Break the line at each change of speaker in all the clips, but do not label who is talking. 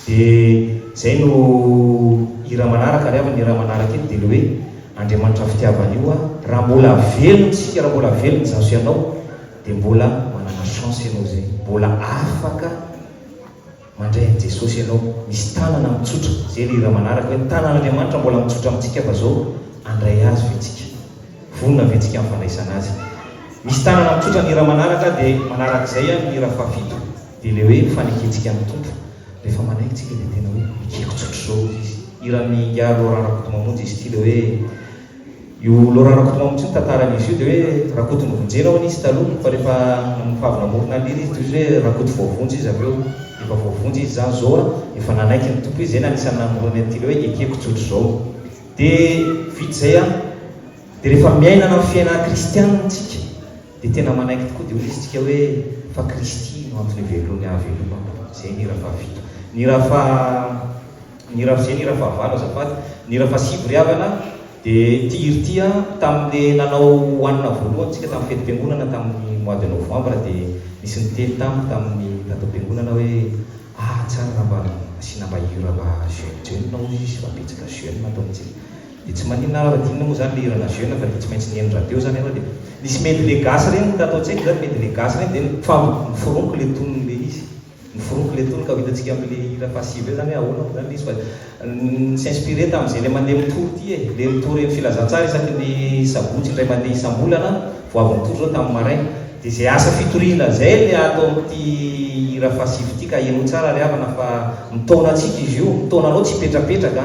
dia zay no hira manaraka rehefa ny hira manaraka iny dia le hoe Andriamanitra fitiavana io raha mbola velona tsika, raha mbola velona zaso ianao dia mbola manana chance ianao zay, mbola afaka mandray an'i Jesosy ianao, misy tanana mitsotra. Zay le hira manaraka hoe tanan'Andriamanitra mbola mitsotra amintsika fa zao andray azy vetsika, vonona vetsika amin'ny fandraisana azy. Misy tanana mitsotra ny hira manaraka dia manarak'izay ny hira fafito dia le hoe faneketsika amin'ny tompo. Rehefa manaikitsika dia tena hoe mikeko tsotro zao izy. Hiran'ny Laurent Rakotomamonjy izy ity le hoe io Laurent Rakotomamonjy io tantaran'izy io dia hoe rakoto novonjena hoany izy taloha, fa rehefa namifavy namorona liry izy toy hoe rakoto voavonjy izy avy eo efa voavonjy izy zany zao efa nanaiky ny tompo izy. Zay nanisany namorona ity le hoe ekeko tsotro zao. Dia vita zay dia rehefa miainana amin'ny fiainana kristianina tsika dia tena manaiky tokoa dia hoy isitsika hoe fa Kristy no antony velony avelomana. Zay ny hira fafito. Ny hira fahavalo azafady. Ny hira fasivy ry havana dia ty hira ty tamin'le nanao hoanina voalohany tsika tamin'ny fety-piangonana tamin'ny mois de novembre dia nisy niteny tamin'ny tato-piangonana hoe tsara raha mba asiana mba hira mba jeune nao izy mba betsaka jeune ataontsika. Dia tsy maninona raha dinina moa zany le hirana jeune fa dia tsy maintsy nihaino radio zany ianao dia nisy medley gasy reny tataontsika zany medley gasy reny dia miforonko le tonon'le izy, miforonko le tonono ka hitantsika amin'le hira fasivy zany ahoana zany izy fa s'inspiré tamin'izay le mandeha mitory ty le mitory amin'ny filazantsara isaky ny sabotsy indray mandeha isam-bolana vao avy mitory zao tamin'ny maraina. Dia zay asa fitoriana zay le atao amin'ity hira fasivy ity ka hainao tsara ry havana fa mitaona antsika izy io, mitaona anao tsy hipetrapetraka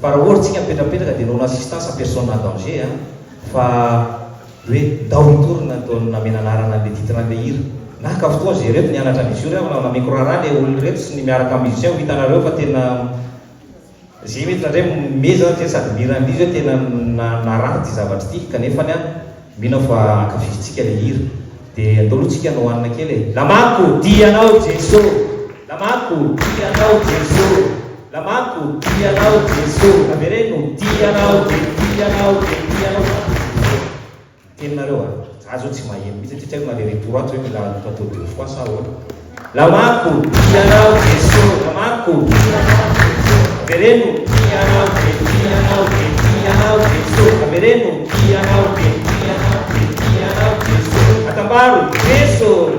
fa raha ohatra tsika mipetrapetraka dia non assistance à personne en danger fa hoe dao hitorina atao namena anarana le titran'le hira. Naka fotoana zay reto nianatra an'izy io rehefa nameko raharaha le olona reto sy ny miaraka amin'ny musicien ho hitanareo fa tena zay mety nandray mezana tena sady miran'izy hoe tena naraha ty zavatra ty kanefany mino fa ankafizintsika le hira. Dia atao aloha tsika hanao hanina kely lamako dianao Jesosy, lamako dianao Jesosy, lamako dianao Jesosy, avereno dianao teninareo azo tsy maheno mitsy tsy haiko na le retorato hoe mila atao deux fois sa ahoana. Lamako dianao Jesosy, lamako avereno dianao Jesosy, avereno dianao Jesosy, atambaro Jesosy